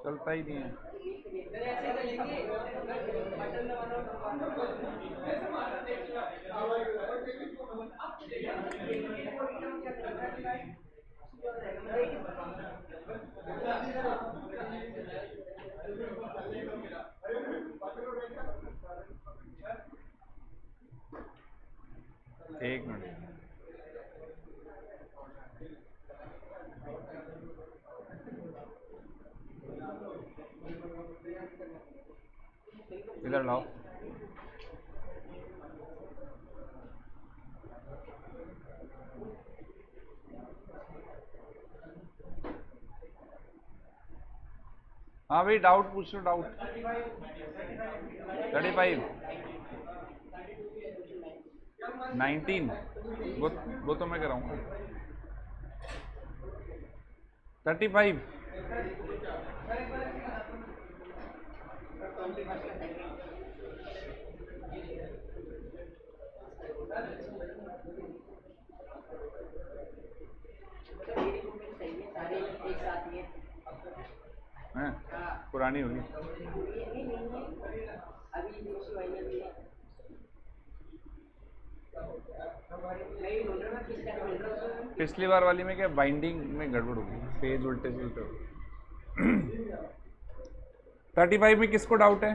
चलता ही नहीं है। एक मिनट, इधर लाओ। हाँ भाई, डाउट पूछ लो, डाउट। 35, 19, वो तो मैं कराऊंगा। 35, हैं? पुरानी होगी। पिछली बार वाली में क्या बाइंडिंग में गड़बड़ होगी, पेज उल्टे से उल्टे। 35 में किसको डाउट है?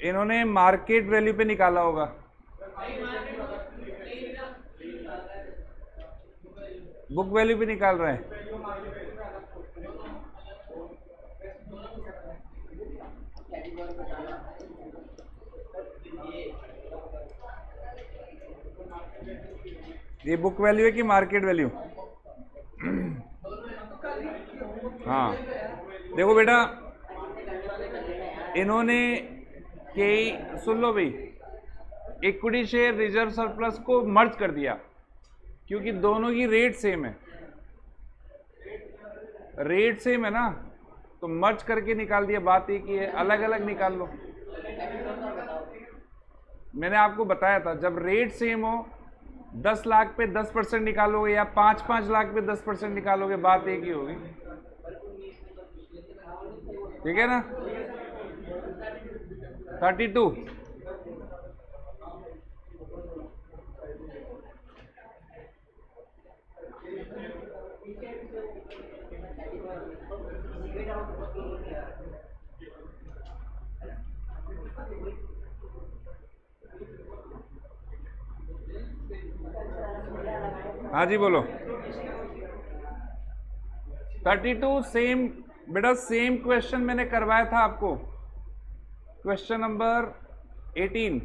इन्होंने मार्केट वैल्यू पे निकाला होगा। बुक वैल्यू पे निकाल रहे हैं। ये बुक वैल्यू है कि मार्केट वैल्यू? हाँ, देखो बेटा, इन्होंने सुन लो भाई, इक्विटी शेयर रिजर्व सरप्लस को मर्ज कर दिया क्योंकि दोनों की रेट सेम है। रेट सेम है ना, तो मर्ज करके निकाल दिया। बात एक ही है, अलग अलग निकाल लो। मैंने आपको बताया था, जब रेट सेम हो 10 लाख पे 10% निकालोगे या 5-5 लाख पे 10% निकालोगे, बात एक ही होगी। ठीक है ना? 32, हाँ जी बोलो। 32 सेम बेटा, सेम क्वेश्चन मैंने करवाया था आपको, क्वेश्चन नंबर 18।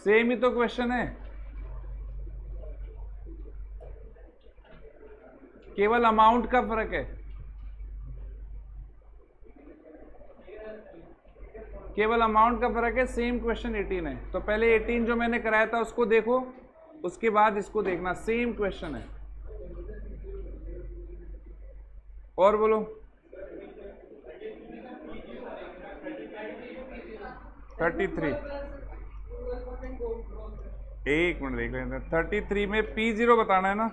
सेम ही तो क्वेश्चन है, केवल अमाउंट का फर्क है। केवल अमाउंट का फर्क है, सेम क्वेश्चन 18 है। तो पहले 18 जो मैंने कराया था उसको देखो, उसके बाद इसको देखना, सेम क्वेश्चन है। और बोलो। 33, एक मिनट देख लेते हैं। 33 में P0 बताना है ना?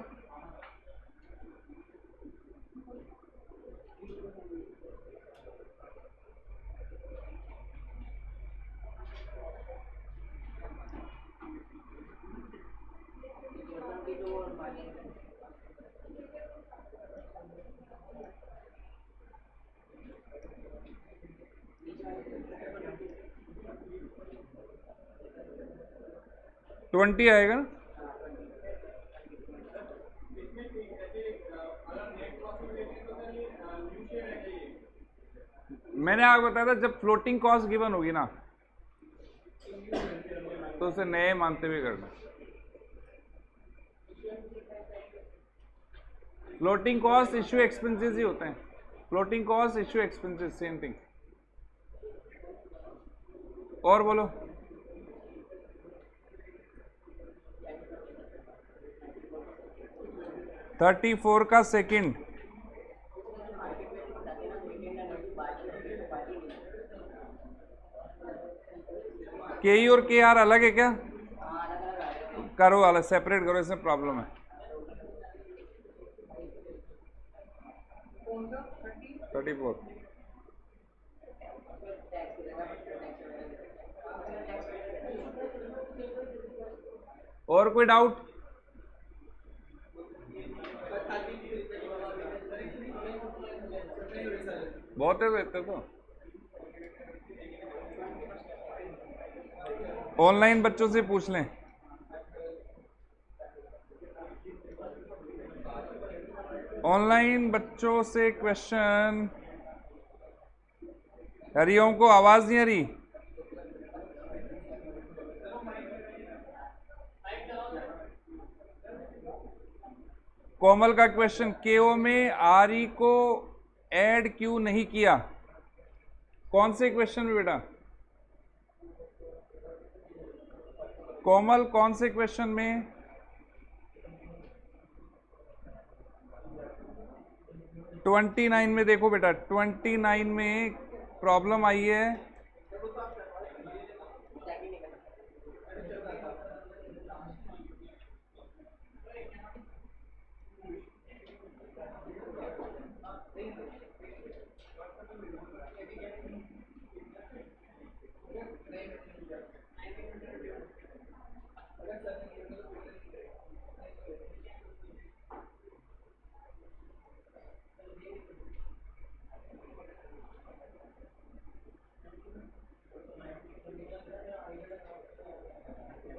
ट्वेंटी आएगा ना? मैंने आपको बताया था जब फ्लोटिंग कॉस्ट गिवन होगी ना तो उसे नए मानते हुए करना। फ्लोटिंग कॉस्ट इश्यू एक्सपेंसेस ही होते हैं, floating cost issue expenses same thing. और बोलो। थर्टी फोर का सेकंड के ई और के आर अलग है क्या? करो अलग, सेपरेट करो, इसमें प्रॉब्लम है। 34 और कोई डाउट? बहुत है इतने तो। ऑनलाइन बच्चों से पूछ लें। ऑनलाइन बच्चों से क्वेश्चन। हरिओम को आवाज नहीं आ रही? कोमल का क्वेश्चन, केओ में आर ई को ऐड क्यों नहीं किया? कौन से क्वेश्चन में बेटा? कोमल कौन से क्वेश्चन में? ट्वेंटी 29 में देखो बेटा, 29 में प्रॉब्लम आई है।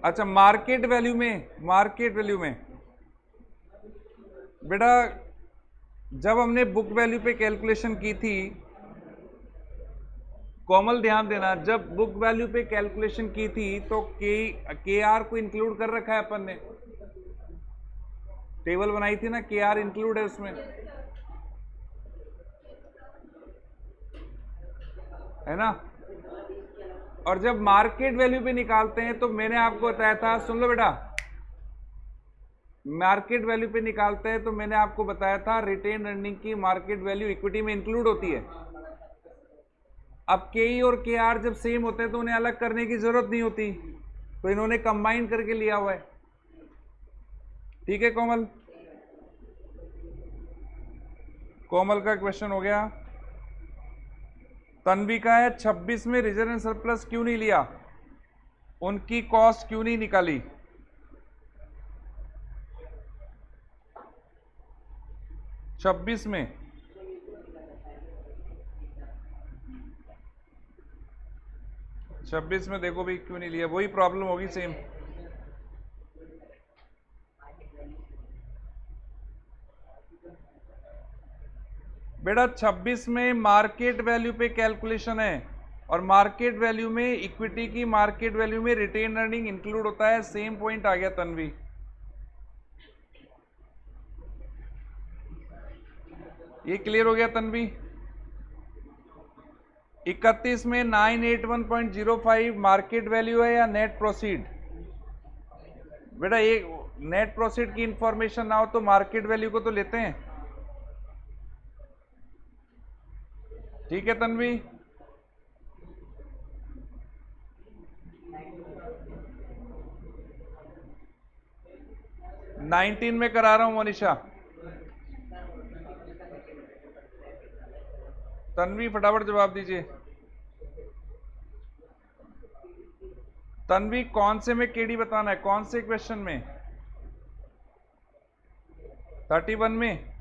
अच्छा, मार्केट वैल्यू में, मार्केट वैल्यू में बेटा जब हमने बुक वैल्यू पे कैलकुलेशन की थी, कोमल ध्यान देना, जब बुक वैल्यू पे कैलकुलेशन की थी तो के आर को इंक्लूड कर रखा है अपन ने, टेबल बनाई थी ना, के आर इंक्लूड है उसमें, है ना। और जब मार्केट वैल्यू पे निकालते हैं तो मैंने आपको बताया था, सुन लो बेटा, मार्केट वैल्यू पे निकालते हैं तो मैंने आपको बताया था रिटेन अर्निंग की मार्केट वैल्यू इक्विटी में इंक्लूड होती है। अब के ई और के आर जब सेम होते हैं तो उन्हें अलग करने की जरूरत नहीं होती, तो इन्होंने कंबाइन करके लिया हुआ है। ठीक है कोमल? कोमल का क्वेश्चन हो गया। तन्वी का है 26 में रिजर्व एंड सरप्लस क्यों नहीं लिया, उनकी कॉस्ट क्यों नहीं निकाली? छब्बीस में देखो भी क्यों नहीं लिया, वही प्रॉब्लम होगी सेम। बेटा 26 में मार्केट वैल्यू पे कैलकुलेशन है और मार्केट वैल्यू में इक्विटी की मार्केट वैल्यू में रिटेन अर्निंग इंक्लूड होता है, सेम पॉइंट आ गया तन्वी। ये क्लियर हो गया तन्वी? 31 में 981.05 मार्केट वैल्यू है या नेट प्रोसीड? बेटा एक नेट प्रोसीड की इंफॉर्मेशन ना हो तो मार्केट वैल्यू को तो लेते हैं। ठीक है तन्वी? 19 में करा रहा हूं मनीषा। तन्वी फटाफट जवाब दीजिए। तन्वी कौन से में केडी बताना है, कौन से क्वेश्चन में? 31 में?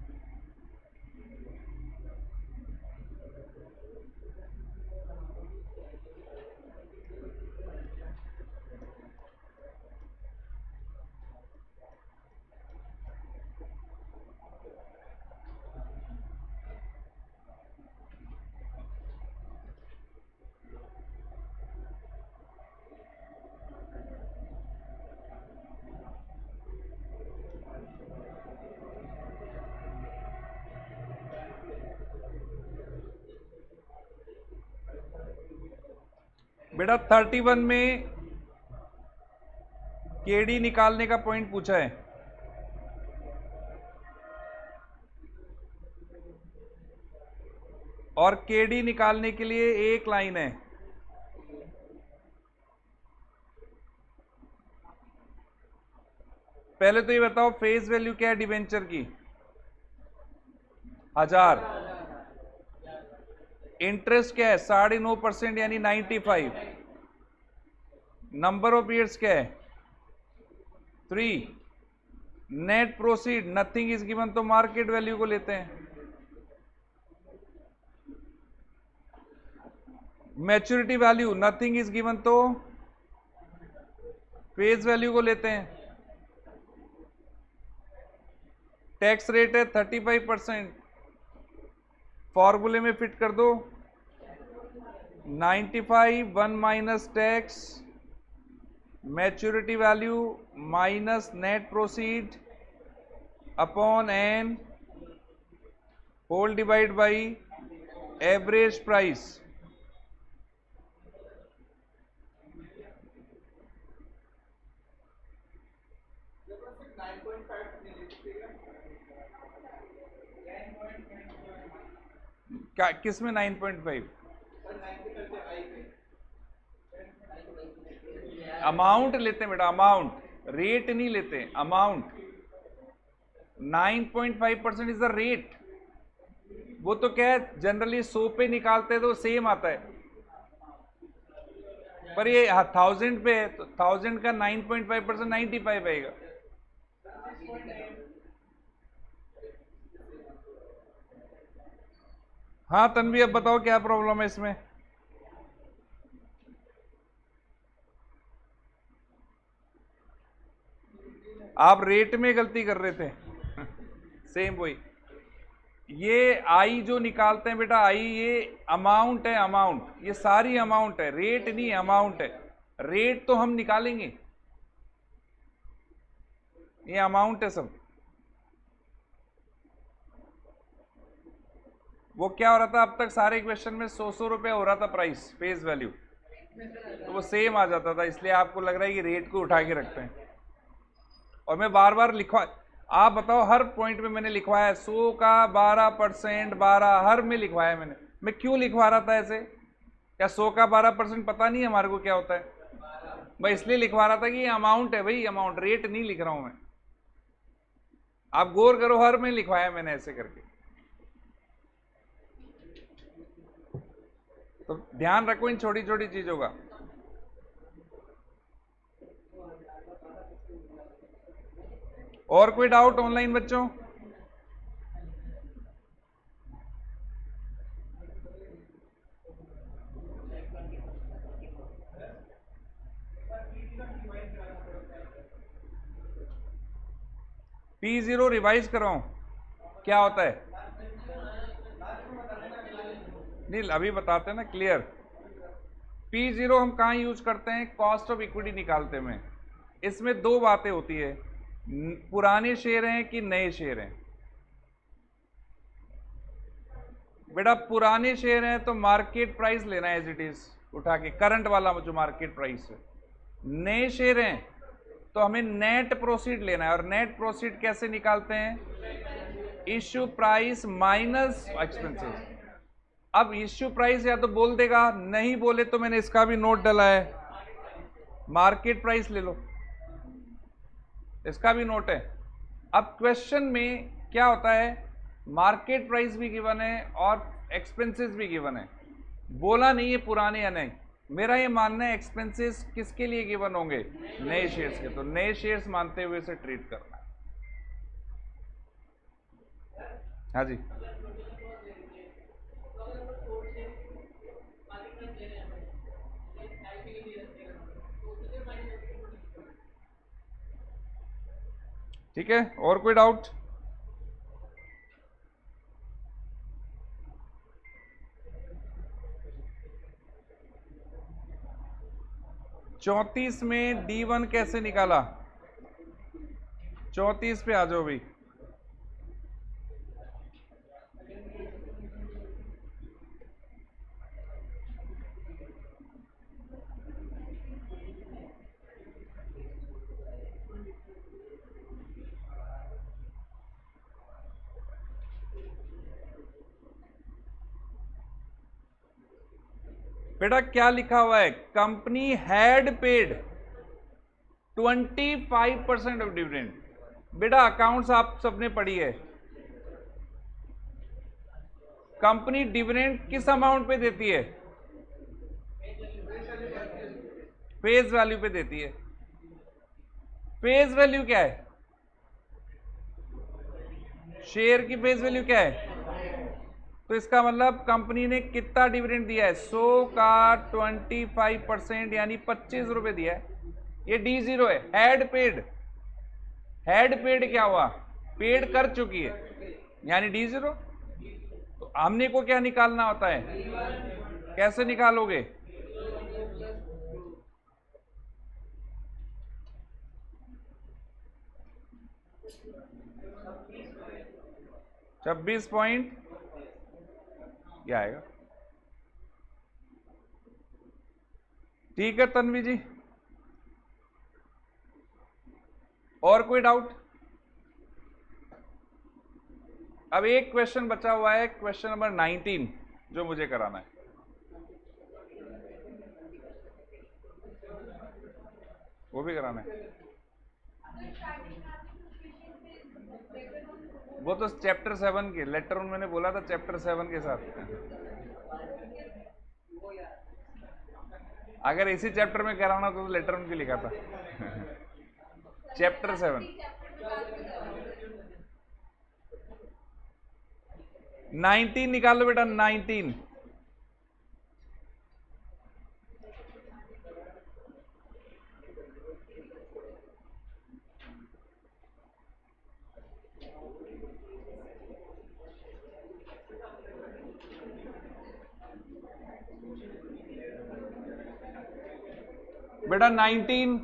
बेटा 31 में केडी निकालने का पॉइंट पूछा है। और केडी निकालने के लिए एक लाइन है। पहले तो ये बताओ फेस वैल्यू क्या है डिवेंचर की? 1000। इंटरेस्ट क्या है? 9.5% यानी 95। नंबर ऑफ ईयर्स क्या है? 3। Net proceed nothing is given, तो मार्केट वैल्यू को लेते हैं। Maturity value nothing is given, तो फेस वैल्यू को लेते हैं। टैक्स रेट है 35%, फॉर्मूले में फिट कर दो 95 1 minus tax maturity value minus net proceed upon an whole divide by average price. क्या किस में 9.5? अमाउंट लेते हैं बेटा, अमाउंट, रेट नहीं लेते, अमाउंट। 9.5% is the rate. वो तो क्या है, जनरली 100 पे निकालते हैं तो सेम आता है, पर ये 1000 पे है तो 1000 का 9.5% 95 आएगा। हाँ तन्वी, अब बताओ क्या प्रॉब्लम है इसमें? आप रेट में गलती कर रहे थे। सेम वही। ये आई जो निकालते हैं बेटा, आई ये अमाउंट है, अमाउंट, ये सारी अमाउंट है, रेट नहीं है, अमाउंट है। रेट तो हम निकालेंगे, ये अमाउंट है सब। वो क्या हो रहा था अब तक सारे क्वेश्चन में 100 रुपया हो रहा था प्राइस, फेस वैल्यू, तो वो सेम आ जाता था, इसलिए आपको लग रहा है कि रेट को उठा के रखते हैं। और मैं बार बार लिखवा, आप बताओ हर पॉइंट में मैंने लिखवाया 100 का 12%, 12 हर में लिखवाया मैंने। मैं क्यों लिखवा रहा था ऐसे? क्या 100 का 12% पता नहीं है हमारे को क्या होता है? मैं इसलिए लिखवा रहा था कि ये अमाउंट है भाई, अमाउंट, रेट नहीं लिख रहा हूं मैं। आप गौर करो, हर में लिखवाया मैंने ऐसे करके। तो ध्यान रखो इन छोटी छोटी चीजों का। और कोई डाउट ऑनलाइन बच्चों? P0 रिवाइज कराऊं, क्या होता है? नहीं अभी बताते हैं ना, क्लियर। P0 हम कहां यूज करते हैं? कॉस्ट ऑफ इक्विटी निकालते में। इसमें दो बातें होती है, पुराने शेयर हैं कि नए शेयर हैं। बेटा पुराने शेयर हैं तो मार्केट प्राइस लेना है एज इट इज, उठा के करंट वाला जो मार्केट प्राइस है। नए शेयर हैं तो हमें नेट प्रोसीड लेना है, और नेट प्रोसीड कैसे निकालते हैं? Issue price minus expenses. अब इश्यू प्राइस या तो बोल देगा, नहीं बोले तो मैंने इसका भी नोट डाला है, मार्केट प्राइस ले लो, इसका भी नोट है। अब क्वेश्चन में क्या होता है, मार्केट प्राइस भी गिवन है और एक्सपेंसेस भी गिवन है, बोला नहीं है पुराने या नहीं। मेरा ये मानना है एक्सपेंसेस किसके लिए गिवन होंगे? नए शेयर्स के, तो नए शेयर्स मानते हुए इसे ट्रीट करना है। हाँ जी, ठीक है। और कोई डाउट? चौंतीस में D1 कैसे निकाला? 34 पे आ जाओ भाई। बेटा क्या लिखा हुआ है, company had paid 25% of dividend. बेटा अकाउंट्स आप सबने पढ़ी है, कंपनी डिविडेंड किस अमाउंट पे देती है, फेस वैल्यू पे देती है। फेस वैल्यू क्या है, शेयर की फेस वैल्यू क्या है, तो इसका मतलब कंपनी ने कितना डिविडेंड दिया है, 100 का 25% यानी 25 रुपए दिया है। ये D0 है, हैड पेड। हैड पेड क्या हुआ, पेड कर चुकी है यानी D0। तो हमने को क्या निकालना होता है, कैसे निकालोगे, छब्बीस पॉइंट क्या आएगा। ठीक है तन्वी जी, और कोई डाउट। अब एक क्वेश्चन बचा हुआ है, क्वेश्चन नंबर 19 जो मुझे कराना है। वो भी कराना है, वो तो चैप्टर 7 के लेटर ऑन मैंने बोला था, चैप्टर 7 के साथ। अगर इसी चैप्टर में कराना तो लेटर ऑन की लिखा था। चैप्टर 7 19 निकालो बेटा, 19। बेटा 19,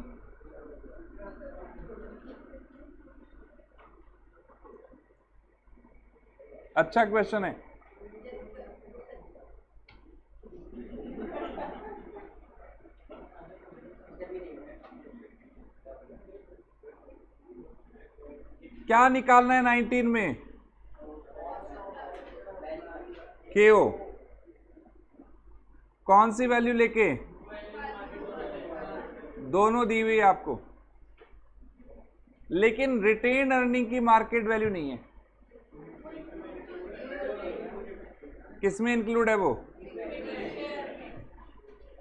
अच्छा क्वेश्चन है। क्या निकालना है 19 में, केओ कौन सी वैल्यू लेके, दोनों दी हुई है आपको, लेकिन रिटेन अर्निंग की मार्केट वैल्यू नहीं है। किसमें इंक्लूड है वो,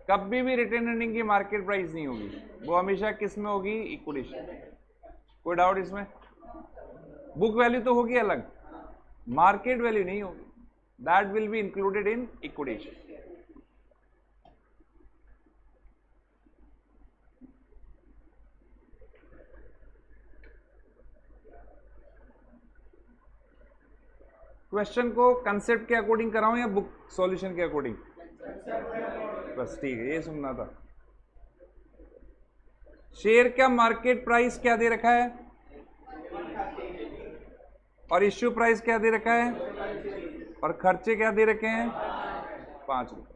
कभी भी रिटेन अर्निंग की मार्केट प्राइस नहीं होगी, वो हमेशा किसमें होगी, इक्विटी शेयर। कोई डाउट इसमें, बुक वैल्यू तो होगी अलग, मार्केट वैल्यू नहीं होगी, that will be included in equity share. Question को कंसेप्ट के अकॉर्डिंग कराऊं या बुक सॉल्यूशन के अकॉर्डिंग, बस ठीक है, ये सुनना था। शेयर का मार्केट प्राइस क्या दे रखा है और इश्यू प्राइस क्या दे रखा है और खर्चे क्या दे रखे हैं, 5 रुपए।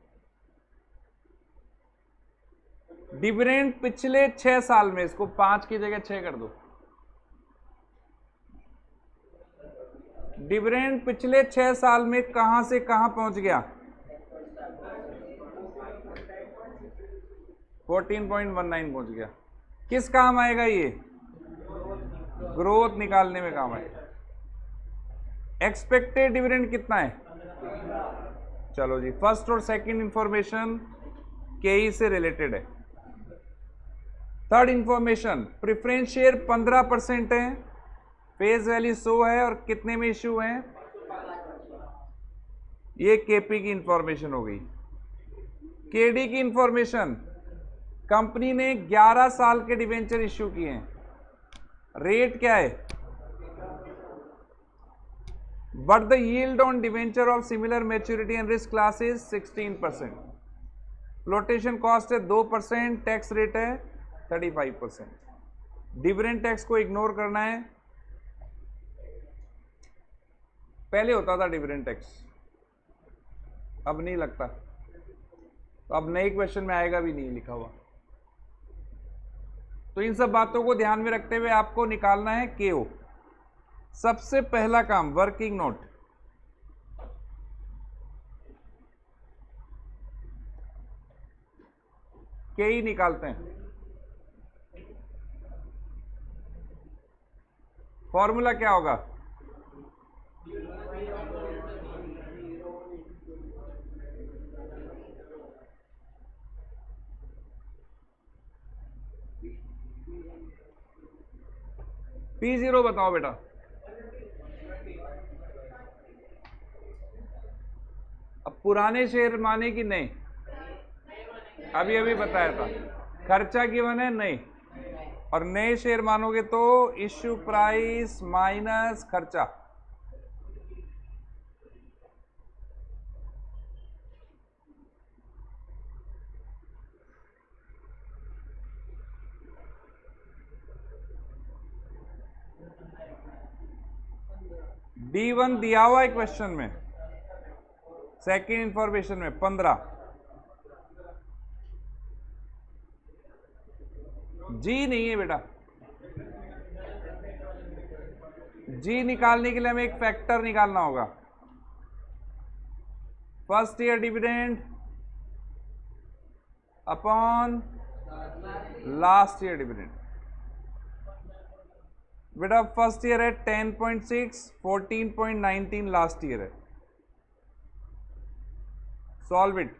डिविडेंड पिछले 6 साल में, इसको 5 की जगह 6 कर दो। डिविडेंड पिछले 6 साल में कहां से कहां पहुंच गया, 14.19 पहुंच गया। किस काम आएगा ये, ग्रोथ निकालने में काम आएगा। एक्सपेक्टेड डिविडेंड कितना है, चलो जी, फर्स्ट और सेकंड इंफॉर्मेशन केई से रिलेटेड है। थर्ड इंफॉर्मेशन, प्रेफरेंस शेयर 15% है, फेस वैल्यू 100 है और कितने में इश्यू है, ये केपी की इंफॉर्मेशन हो गई। केडी की इंफॉर्मेशन, कंपनी ने 11 साल के डिवेंचर इश्यू किए हैं, रेट क्या है, but the yield on debenture of similar maturity and risk class is 16%, flotation cost है 2%, टैक्स रेट है 35%। डिविडेंड टैक्स को इग्नोर करना है, पहले होता था डिविडेंड टैक्स, अब नहीं लगता, तो अब नए क्वेश्चन में आएगा भी नहीं लिखा हुआ। तो इन सब बातों को ध्यान में रखते हुए आपको निकालना है केओ। सबसे पहला काम, वर्किंग नोट। के ही निकालते हैं। फॉर्मूला क्या होगा? P0 बताओ बेटा। अब पुराने शेयर माने कि नहीं? अभी अभी बताया था, खर्चा गिवन है नहीं, और नए शेयर मानोगे तो इश्यू प्राइस माइनस खर्चा। D1 दिया हुआ है क्वेश्चन में, सेकंड इंफॉर्मेशन में 15। जी नहीं है बेटा, जी निकालने के लिए हमें एक फैक्टर निकालना होगा। First year dividend upon last year dividend. बेटा फर्स्ट ईयर है 10.6, 14.19 लास्ट ईयर है। Solve it.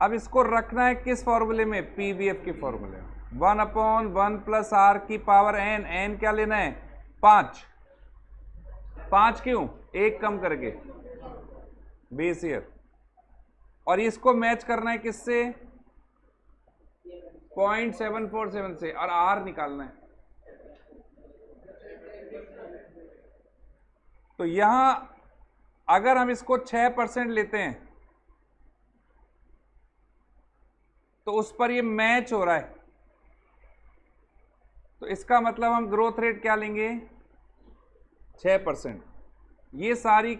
अब इसको रखना है किस फॉर्मूले में? पीवीएफ के फॉर्मूले में। 1/1 प्लस आर की पावर एन। एन क्या लेना है? 5। 5 क्यों? एक कम करके, बेस ईयर। और इसको मैच करना है किससे? 0.747 से, और आर निकालना है। तो यहां अगर हम इसको 6% लेते हैं तो उस पर ये मैच हो रहा है, तो इसका मतलब हम ग्रोथ रेट क्या लेंगे? 6%। ये सारी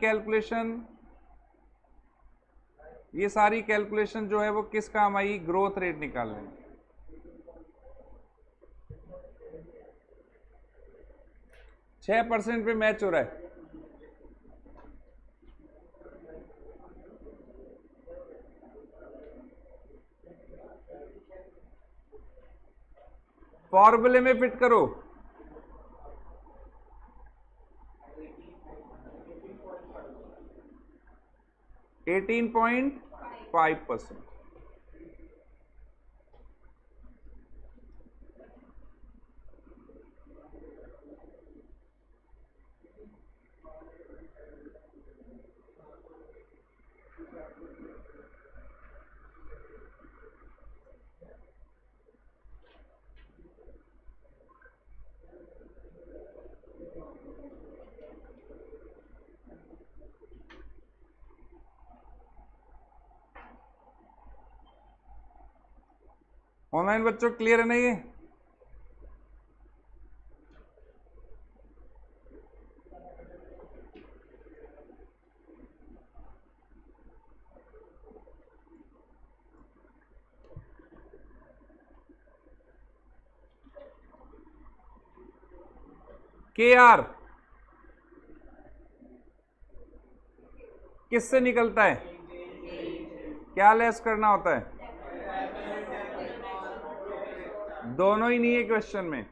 कैलकुलेशन जो है वो किस काम आई? ग्रोथ रेट निकालने में। छह % पे मैच हो रहा है। फॉर्मूले में फिट करो। %18.5। ऑनलाइन बच्चों क्लियर है ना ये? KR किससे निकलता है? क्या लेस करना होता है? दोनों ही नहीं है क्वेश्चन में।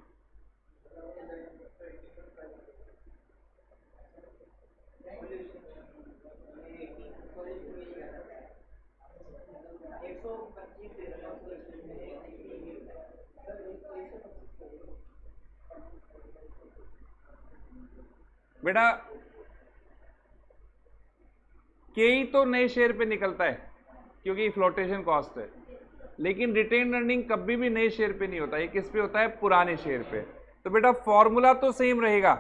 बेटा के ही तो नए शेयर पे निकलता है क्योंकि फ्लोटेशन कॉस्ट है, लेकिन रिटेन अर्निंग कभी भी नए शेयर पे नहीं होता। ये किस पे होता है? पुराने शेयर पे। तो बेटा फॉर्मूला तो सेम रहेगा,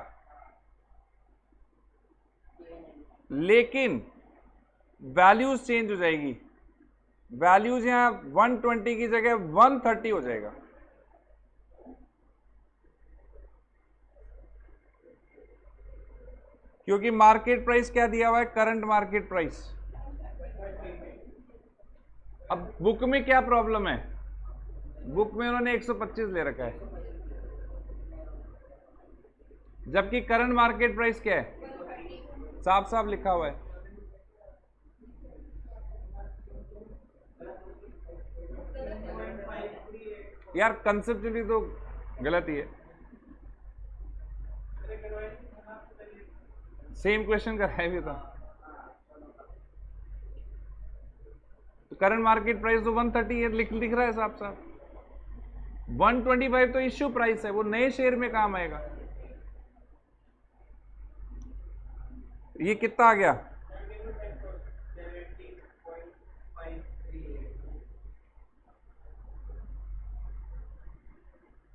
लेकिन वैल्यूज चेंज हो जाएगी। वैल्यूज यहां 120 की जगह 130 हो जाएगा। क्योंकि मार्केट प्राइस क्या दिया हुआ है? Current market price. अब बुक में क्या प्रॉब्लम है? बुक में उन्होंने 125 ले रखा है, जबकि करंट मार्केट प्राइस क्या है? साफ साफ लिखा हुआ है यार कंसेप्चुअली तो गलत ही है। सेम क्वेश्चन कराया भी था। तो करंट मार्केट प्राइस तो 130 है, लिख रहा है साहब साहब। 125 तो इश्यू प्राइस है, वो नए शेयर में काम आएगा। ये कितना आ गया?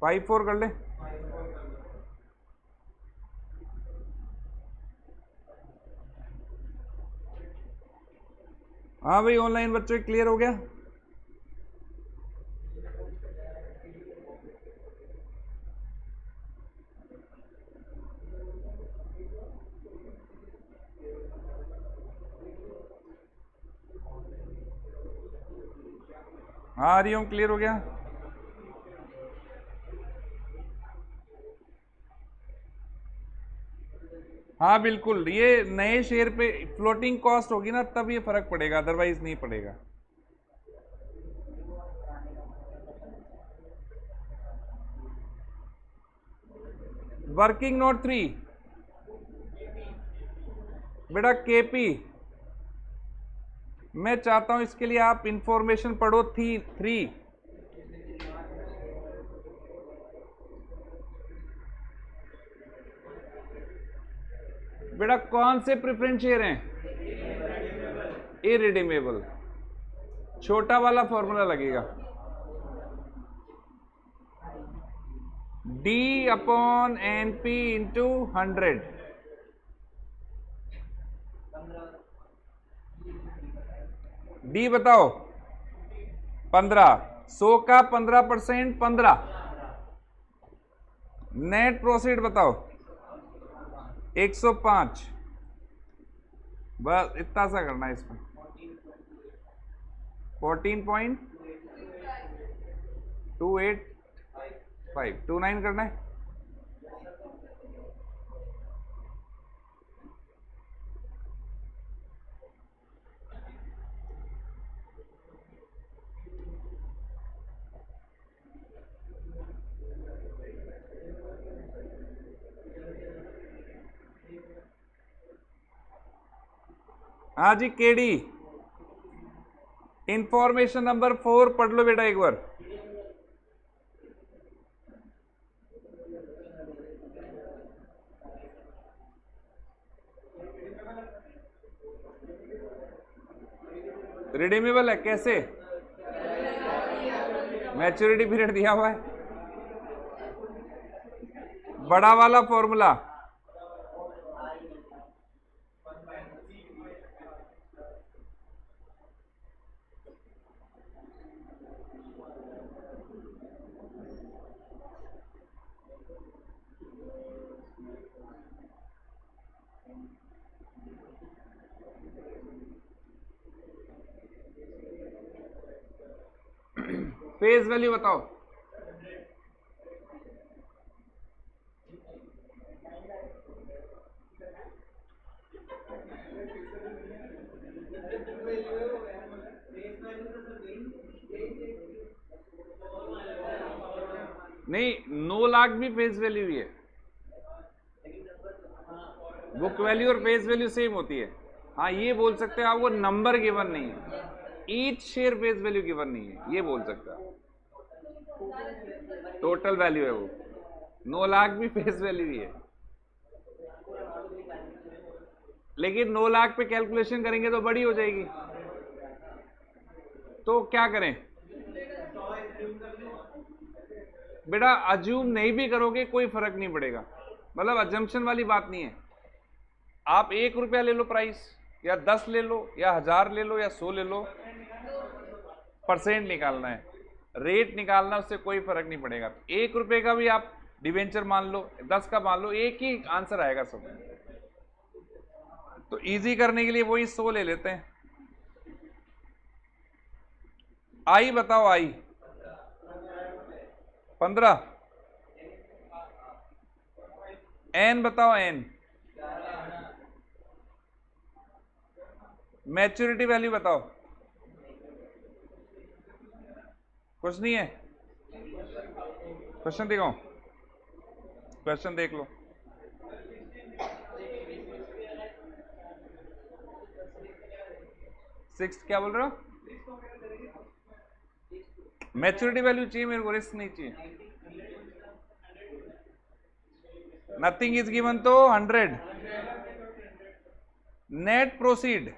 5-4 कर ले। हाँ भाई, ऑनलाइन बच्चों क्लियर हो गया? हाँ हरिओम, क्लियर हो गया? हाँ बिल्कुल, ये नए शेयर पे फ्लोटिंग कॉस्ट होगी ना, तब ये फर्क पड़ेगा, अदरवाइज नहीं पड़ेगा। वर्किंग नोट 3 बेटा, केपी मैं चाहता हूं इसके लिए आप इंफॉर्मेशन पढ़ो 3। बेटा कौन से प्रेफरेंस शेयर हैं? इरिडीमेबल। छोटा वाला फॉर्मूला लगेगा, D/NP इंटू 100। डी बताओ 15, 100 का 15%, 15। नेट प्रोसीड बताओ 105। बस इतना सा करना है इसमें। 14.28529 करना है। हाँ जी केडी, इंफॉर्मेशन नंबर 4 पढ़ लो बेटा एक बार। रिडीमेबल है कैसे? मैच्योरिटी पीरियड दिया हुआ है। बड़ा वाला फॉर्मूला फेस वैल्यू बताओ। नहीं, 9 लाख भी फेस वैल्यू ही है। बुक वैल्यू और फेस वैल्यू सेम होती है। हाँ ये बोल सकते हैं आप, वो नंबर गिवन नहीं है, each share face value given नहीं है, ये बोल सकता है। टोटल वैल्यू है वो, 9 लाख भी फेस वैल्यू ही है। लेकिन 9 लाख पे कैलकुलेशन करेंगे तो बड़ी हो जाएगी, तो क्या करें बेटा? अज्यूम नहीं भी करोगे कोई फर्क नहीं पड़ेगा, मतलब अजम्पशन वाली बात नहीं है। आप 1 रुपया ले लो प्राइस, या 10 ले लो, या 1000 ले लो, या 100 ले लो, परसेंट निकालना है, रेट निकालना, उससे कोई फर्क नहीं पड़ेगा। 1 रुपए का भी आप डिवेंचर मान लो, 10 का मान लो, एक ही आंसर आएगा सब। तो इजी करने के लिए वही 100 ले लेते हैं। आई बताओ, आई 15। एन बताओ, एन मैच्योरिटी वैल्यू बताओ। कुछ नहीं है, क्वेश्चन दिखाऊं? क्वेश्चन देख लो। सिक्स क्या बोल रहे हो? मैच्योरिटी वैल्यू चाहिए मेरे को, रिस्क नहीं चाहिए। नथिंग इज गिवन तो 100। नेट प्रोसीड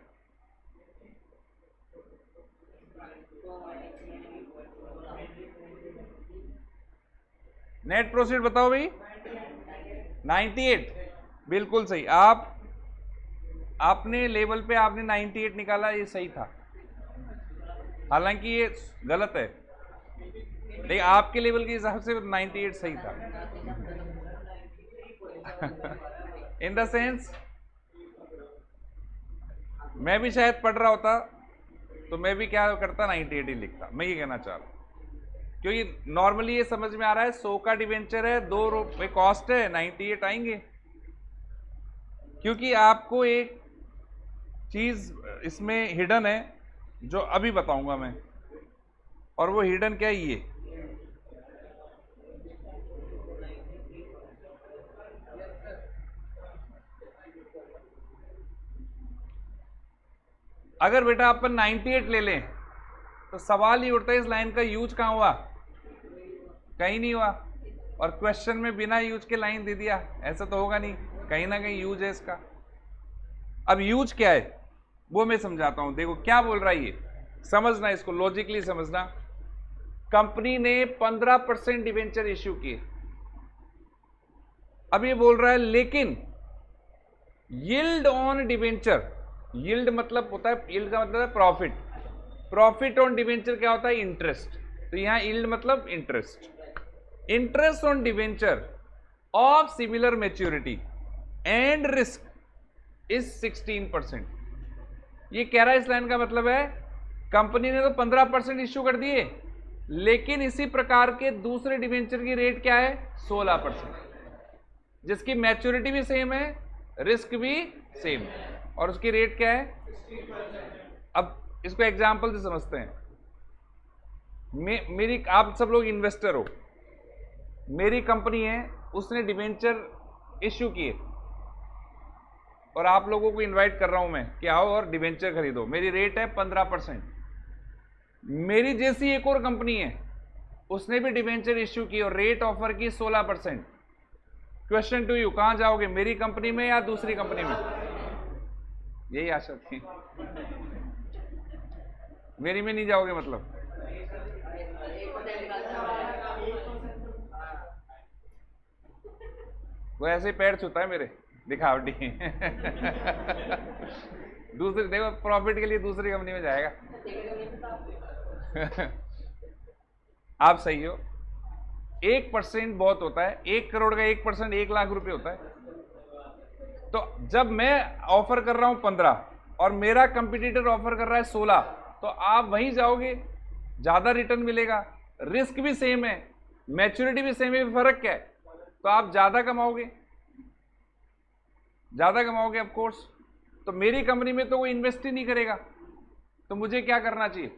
नेट प्रोसीड बताओ भाई। 98 बिल्कुल सही। आपने लेवल पे आपने 98 निकाला, ये सही था। हालांकि ये गलत है, लेकिन आपके लेवल के हिसाब से 98 सही था। इन द सेंस मैं भी शायद पढ़ रहा होता तो मैं भी क्या करता, 98 ही लिखता। मैं ये कहना चाह रहा हूं, क्योंकि नॉर्मली ये समझ में आ रहा है 100 का डिवेंचर है, 2 रुपए कॉस्ट है, 98 आएंगे। क्योंकि आपको एक चीज इसमें हिडन है जो अभी बताऊंगा मैं, और वो हिडन क्या है, ये अगर बेटा अपन 98 ले लें तो सवाल ही उठता है इस लाइन का यूज कहां हुआ? कहीं नहीं हुआ। और क्वेश्चन में बिना यूज के लाइन दे दिया, ऐसा तो होगा नहीं, कहीं ना कहीं यूज है इसका। अब यूज क्या है वो मैं समझाता हूं। देखो क्या बोल रहा है ये, समझना इसको, लॉजिकली समझना। कंपनी ने 15% डिवेंचर इश्यू किए। अब ये बोल रहा है लेकिन यील्ड ऑन डिवेंचर, यील्ड मतलब होता है, यील्ड का मतलब है प्रॉफिट, प्रॉफिट ऑन डिवेंचर क्या होता है? इंटरेस्ट। तो यहां यील्ड मतलब interest. Interest on debenture of similar maturity and risk is 16%। ये कह रहा है, इस लाइन का मतलब है कंपनी ने तो 15% इश्यू कर दिए, लेकिन इसी प्रकार के दूसरे डिवेंचर की रेट क्या है? 16%, जिसकी मैच्योरिटी भी सेम है, रिस्क भी सेम है, और उसकी रेट क्या है? अब इसको एग्जांपल से समझते हैं। मेरी, आप सब लोग इन्वेस्टर हो, मेरी कंपनी है, उसने डिवेंचर इश्यू किए, और आप लोगों को इनवाइट कर रहा हूं मैं कि आओ और डिवेंचर खरीदो। मेरी रेट है 15%। मेरी जैसी एक और कंपनी है, उसने भी डिवेंचर इश्यू की और रेट ऑफर की 16%। क्वेश्चन टू यू, कहां जाओगे, मेरी कंपनी में या दूसरी कंपनी में? यही आशा थी, मेरी में नहीं जाओगे मतलब। वो ऐसे ही पैर छूता है मेरे, दिखावटी। दूसरी, देखो प्रॉफिट के लिए दूसरी कंपनी में जाएगा। आप सही हो। 1% बहुत होता है, 1 करोड़ का 1% 1 लाख रुपए होता है। तो जब मैं ऑफर कर रहा हूं 15 और मेरा कंपटीटर ऑफर कर रहा है 16, तो आप वहीं जाओगे, ज्यादा रिटर्न मिलेगा, रिस्क भी सेम है, मैच्योरिटी भी सेम है, फर्क क्या है? तो आप ज्यादा कमाओगे, ज्यादा कमाओगे ऑफ कोर्स। तो मेरी कंपनी में तो वो इन्वेस्ट ही नहीं करेगा, तो मुझे क्या करना चाहिए?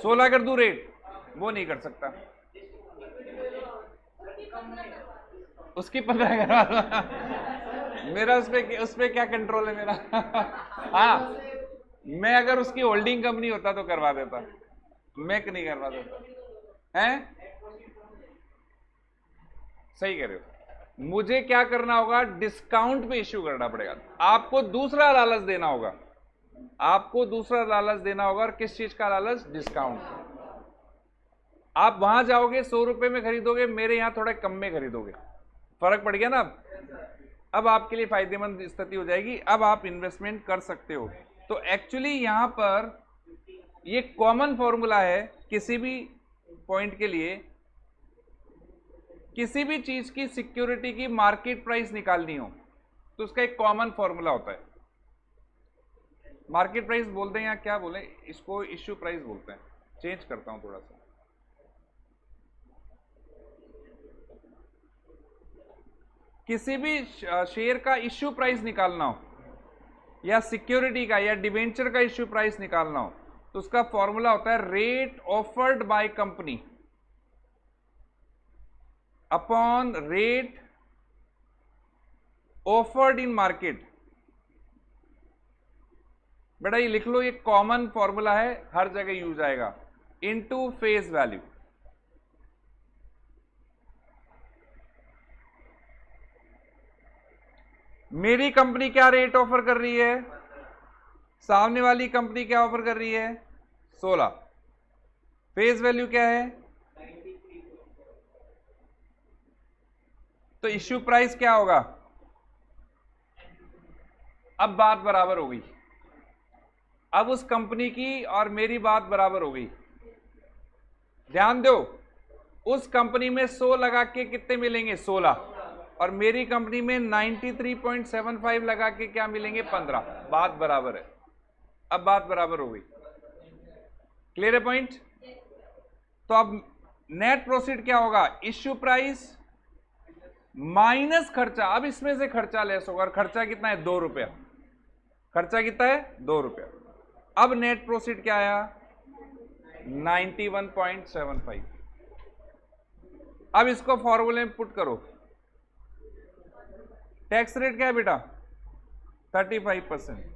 सोलह कर दूं रेट? वो नहीं कर सकता, उसकी 15 करवा दो। मेरा उस पे क्या कंट्रोल है मेरा? हाँ, मैं अगर उसकी होल्डिंग कंपनी होता तो करवा देता, मैं नहीं करवा देता। हैं? सही कह रहे हो। मुझे क्या करना होगा? डिस्काउंट पे इश्यू करना पड़ेगा। आपको दूसरा लालच देना होगा, आपको दूसरा लालच देना होगा। और किस चीज का लालच? डिस्काउंट। आप वहां जाओगे 100 रुपए में खरीदोगे, मेरे यहां थोड़ा कम में खरीदोगे, फर्क पड़ गया ना। अब आपके लिए फायदेमंद स्थिति हो जाएगी, अब आप इन्वेस्टमेंट कर सकते हो। तो एक्चुअली यहां पर ये कॉमन फॉर्मूला है, किसी भी पॉइंट के लिए, किसी भी चीज की सिक्योरिटी की मार्केट प्राइस निकालनी हो तो उसका एक कॉमन फॉर्मूला होता है। मार्केट प्राइस बोलते हैं या क्या बोले इसको? इश्यू प्राइस बोलते हैं। चेंज करता हूं थोड़ा सा। किसी भी शेयर का इश्यू प्राइस निकालना हो या सिक्योरिटी का या डिवेंचर का इश्यू प्राइस निकालना हो तो उसका फॉर्मूला होता है rate offered by company upon rate offered in market. बेटा ये लिख लो, ये कॉमन फॉर्मूला है, हर जगह यूज आएगा, इनटू फेस वैल्यू। मेरी कंपनी क्या रेट ऑफर कर रही है, सामने वाली कंपनी क्या ऑफर कर रही है 16, फेस वैल्यू क्या है, तो इश्यू प्राइस क्या होगा। अब बात बराबर हो गई, अब उस कंपनी की और मेरी बात बराबर हो गई। ध्यान दो, उस कंपनी में 100 लगा के कितने मिलेंगे 16, और मेरी कंपनी में 93.75 लगा के क्या मिलेंगे 15। बात बराबर है, अब बात बराबर हो गई। क्लियर है पॉइंट। तो अब नेट प्रोफिट क्या होगा, इश्यू प्राइस माइनस खर्चा। अब इसमें से खर्चा लेस होगा, और खर्चा कितना है 2 रुपया, खर्चा कितना है 2 रुपया। अब नेट प्रोफिट क्या आया 91.75। अब इसको फॉर्मूले में पुट करो। टैक्स रेट क्या है बेटा 35%।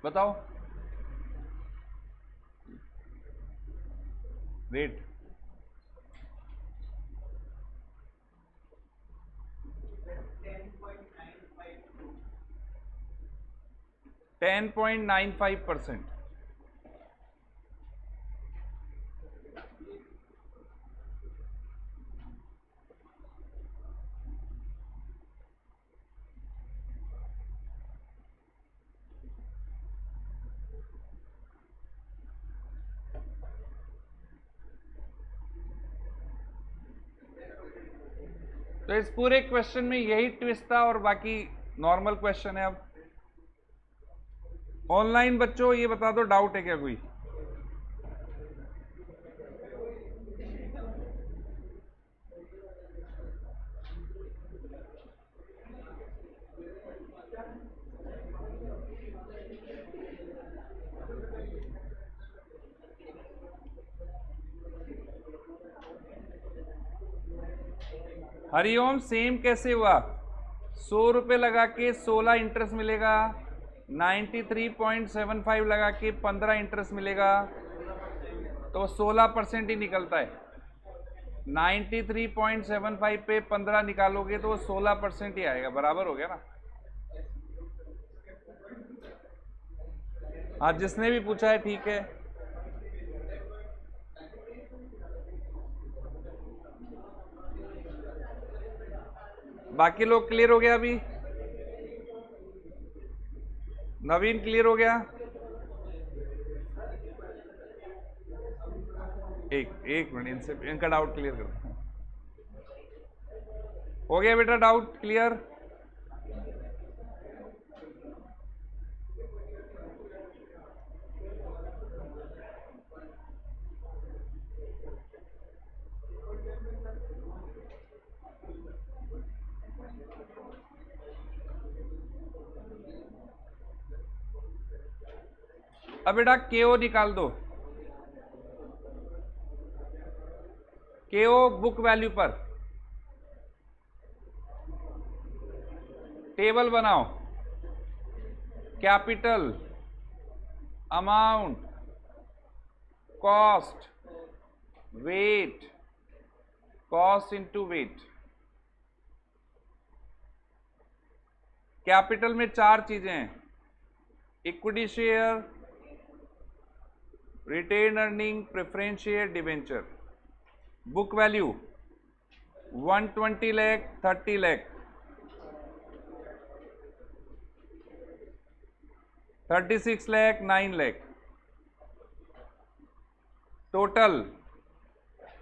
बताओ रेट 10.95%। तो इस पूरे क्वेश्चन में यही ट्विस्ट था और बाकी नॉर्मल क्वेश्चन है। अब ऑनलाइन बच्चों ये बता दो, डाउट है क्या कोई। हरिओम सेम कैसे हुआ, 100 रुपये लगा के 16 इंटरेस्ट मिलेगा, 93.75 लगा के 15 इंटरेस्ट मिलेगा, तो 16% ही निकलता है। 93.75 पे 15 निकालोगे तो 16% ही आएगा, बराबर हो गया ना। हाँ जिसने भी पूछा है ठीक है। बाकी लोग क्लियर हो गया, अभी नवीन क्लियर हो गया। एक मिनट, इनसे इनका डाउट क्लियर करो। हो गया बेटा डाउट क्लियर। अब बेटा केओ निकाल दो, केओ बुक वैल्यू पर टेबल बनाओ, capital, amount, cost, weight, cost into weight. Capital में 4 चीजें हैं, equity share, retain earning, preference share, debenture. Book value 120 lakh, 30 lakh, 36 lakh, 9 lakh. Total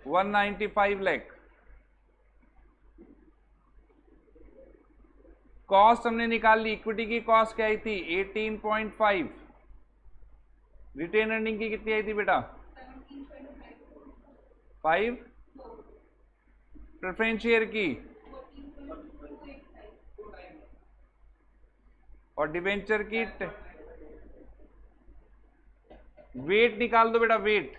195 lakh. Cost हमने निकाल ली, इक्विटी की कॉस्ट क्या आई थी 18.5, रिटेन अर्निंग की कितनी आई थी बेटा 5, प्रेफरेंस शेयर की और डिबेंचर की वेट निकाल दो बेटा, वेट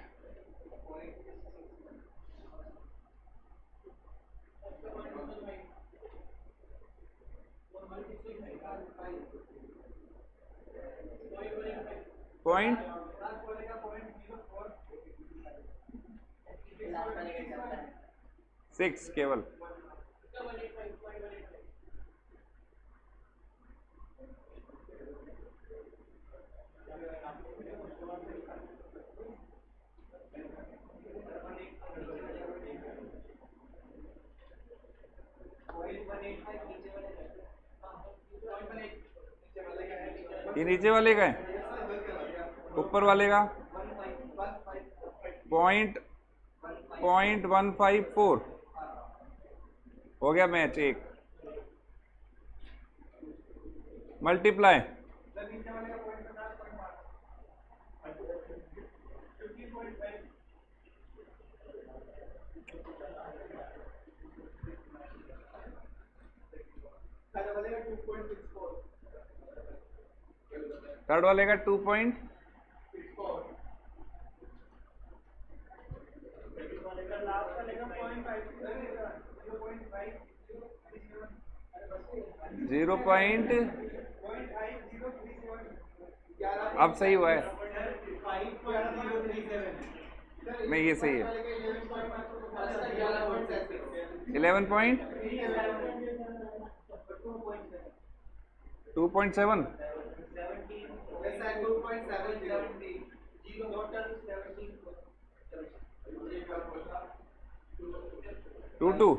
पॉइंट 6 केवल। ये नीचे वाले का है, ऊपर वाले का पॉइंट 154 हो गया मैच। एक मल्टीप्लाई थर्ड वाले का 2. जीरो पॉइंट अब सही हुआ है, नहीं ये सही है 11.2.7 22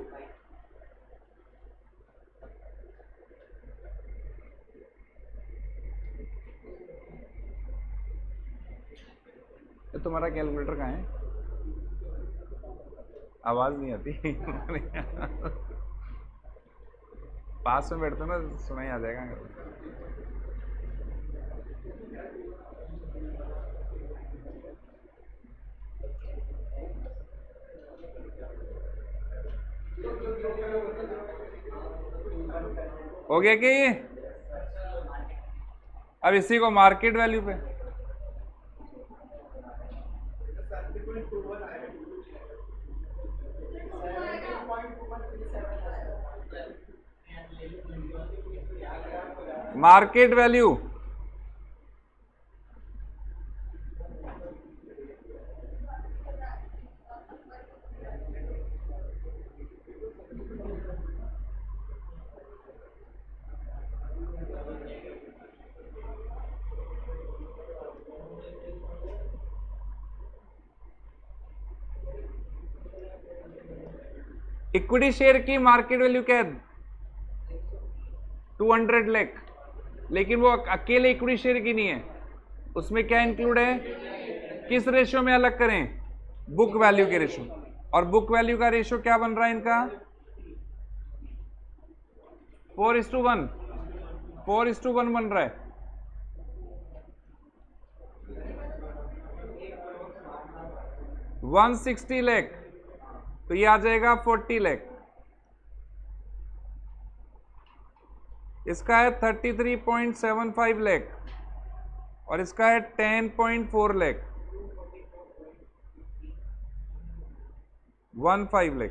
तुम्हारा कैलकुलेटर कहाँ है, आवाज नहीं आती पास में बैठते ना सुनाई आ जाएगा। हो गया क्या ये? अब इसी को मार्केट वैल्यू पे मार्केट वैल्यू इक्विटी शेयर की मार्केट वैल्यू क्या है 200 लाख, लेकिन वो अकेले इक्विटी शेयर की नहीं है, उसमें क्या इंक्लूड है, किस रेशियो में अलग करें, बुक वैल्यू के रेशियो, और बुक वैल्यू का रेशियो क्या बन रहा है इनका 4:1, 4:1 बन रहा है। $160 लाख तो ये आ जाएगा 40 लाख, इसका है 33.75 लाख और इसका है 10.4 लाख, 15 लाख।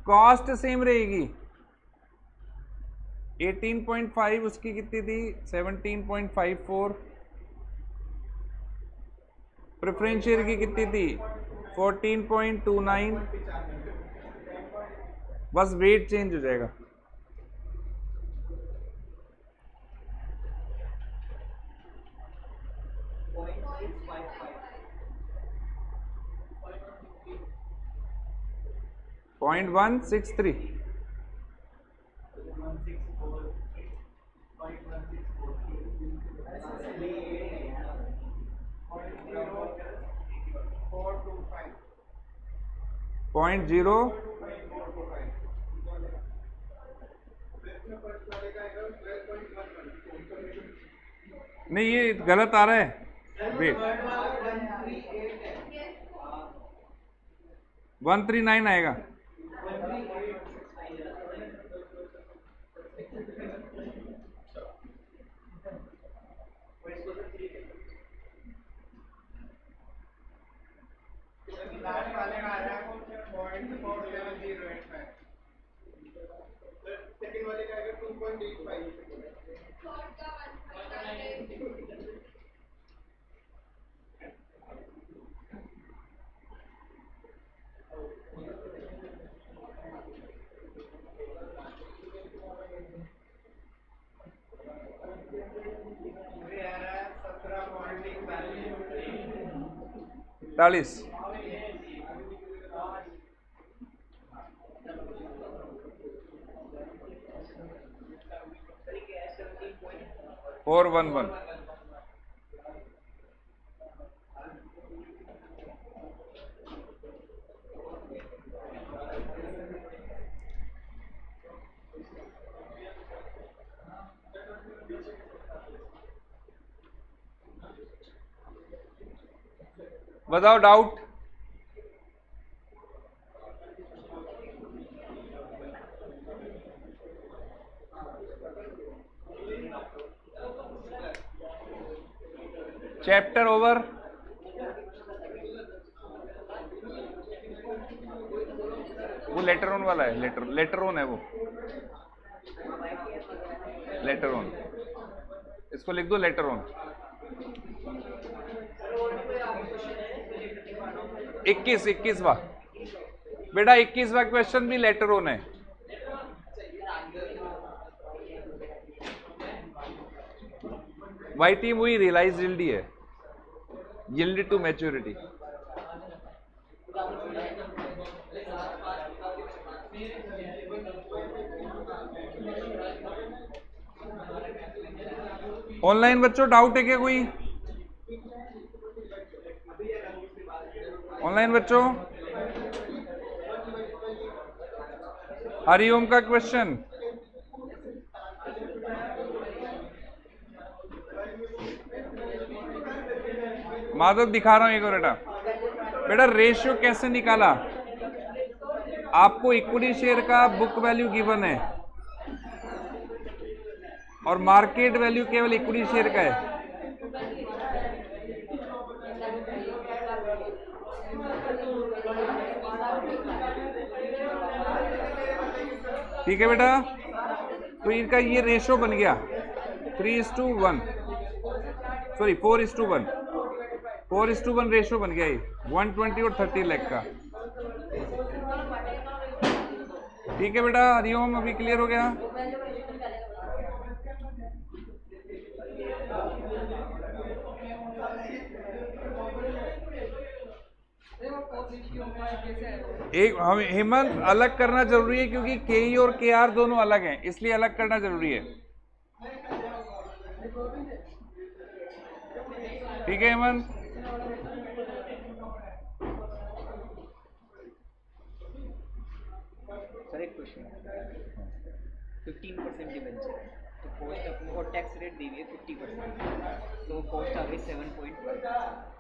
कॉस्ट सेम रहेगी 18.5, उसकी कितनी थी 17.54, प्रेफरेंस शेयर की कितनी थी 14.29, बस वेट चेंज हो जाएगा। 0.163 0.0 नहीं, ये गलत आ रहा है। वेट, 139 आएगा। तालीस 411 बताओ डाउट। Chapter over. वो लेटर ऑन वाला है, लेटर ऑन है वो, लेटर ऑन, इसको लिख दो लेटर ऑन। 21वां बेटा, 21वां क्वेश्चन भी लेटर ऑन है। वाई टीम वही रियलाइज यील्ड है, यील्ड टू मैच्योरिटी। ऑनलाइन बच्चों डाउट है क्या कोई? ऑनलाइन बच्चों, हरिओम का क्वेश्चन। माधव दिखा रहा हूं एक बेटा। बेटा रेशियो कैसे निकाला? आपको इक्विटी शेयर का बुक वैल्यू गिवन है और मार्केट वैल्यू केवल इक्विटी शेयर का है। ठीक है बेटा, तो इनका ये रेशियो बन गया 3:1, सॉरी 4:1, 4:1 रेशियो बन गया ये 120 और 30 लाख का। ठीक है बेटा, हरिओम अभी क्लियर हो गया। एक हमें हेमंत अलग करना जरूरी है क्योंकि केई और केआर दोनों अलग हैं, इसलिए अलग करना जरूरी है। ठीक है हेमंत। सर एक क्वेश्चन, 15% डिवेंचर तो कॉस्ट अपने को टैक्स रेट दी हुई है 50%, तो कॉस्ट आ गई 7.5।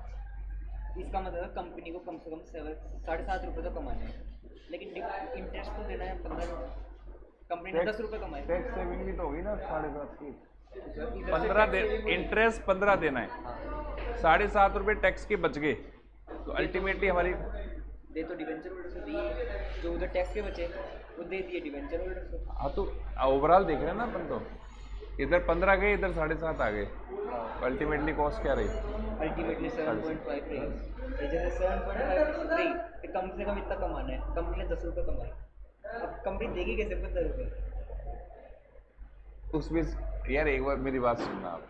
इसका मतलब कंपनी को कम से कम 7.5 रुपये तो कमाने हैं, लेकिन इंटरेस्ट तो देना है 15। कंपनी ने 10 रुपये कमाए, टैक्स सेविंग भी तो होगी ना 7.5 की। 15 इंटरेस्ट 15 देना है, 7.5 रुपये टैक्स के बच गए, तो अल्टीमेटली हमारी दे तो डिवेंचर होल्डर से दिए, जो उधर टैक्स के बचे वो दे दिए डिवेंचर होल्डर से। हाँ, तो ओवरऑल देख रहे हैं ना अपन, तो इधर 15 गए, इधर 7.5 आ गए, अल्टीमेटली कॉस्ट क्या रही? अल्टीमेटली 7.5 रही। जैसे 7.5 रही तो कम से कम इतना कमाना है, कंपनी ने 10 रुपये कमाए, अब कंपनी देगी कैसे 15 रुपये? उसमें यार एक बार मेरी बात सुनना आप,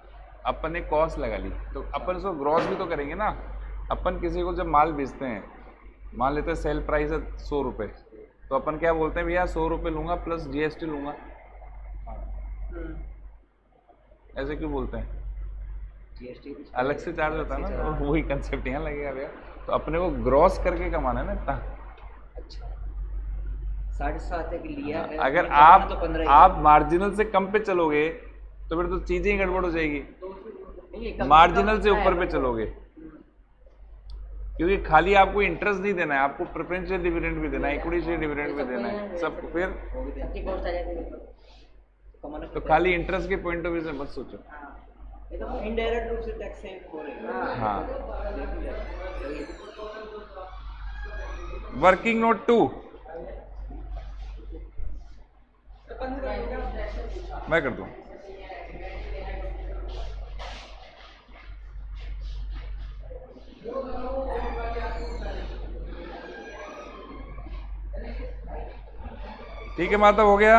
अपन ने कॉस्ट लगा ली तो अपन उसको ग्रॉस भी तो करेंगे ना। अपन किसी को जब माल बेचते हैं, मान लेते हैं सेल प्राइस है 100 रुपये, तो अपन क्या बोलते हैं भैया 100 रुपये लूंगा प्लस GST लूंगा, ऐसे क्यों बोलते हैं? GST अलग से चार्ज होता है ना, तो वही कंसेप्ट यहाँ लगेगा भैया। तो अपने को ग्रॉस करके कमाना है ना इतना। अच्छा 7.5 तक लिया है, अगर कमाना आप तो 15 ही आप मार्जिनल से कम पे चलोगे तो फिर तो चीजें ही गड़बड़ हो जाएगी। नहीं, ये कम मार्जिनल से होता है, ऊपर पे चलोगे, क्योंकि खाली आपको इंटरेस्ट नहीं देना है, आपको प्रेफरेंशियल डिविडेंड भी देना है, इक्विटी शेयर डिविडेंड भी देना है, सब फिर वो भी देना। कॉस्ट आ जाएगा कमाना तो खाली इंटरेस्ट के पॉइंट ऑफ व्यू से मत सोचो। ये तो इनडायरेक्ट रूप से टैक्स सेव हो रहा है। हाँ, वर्किंग नोट 2 मैं कर दूं। ठीक है माता, हो गया।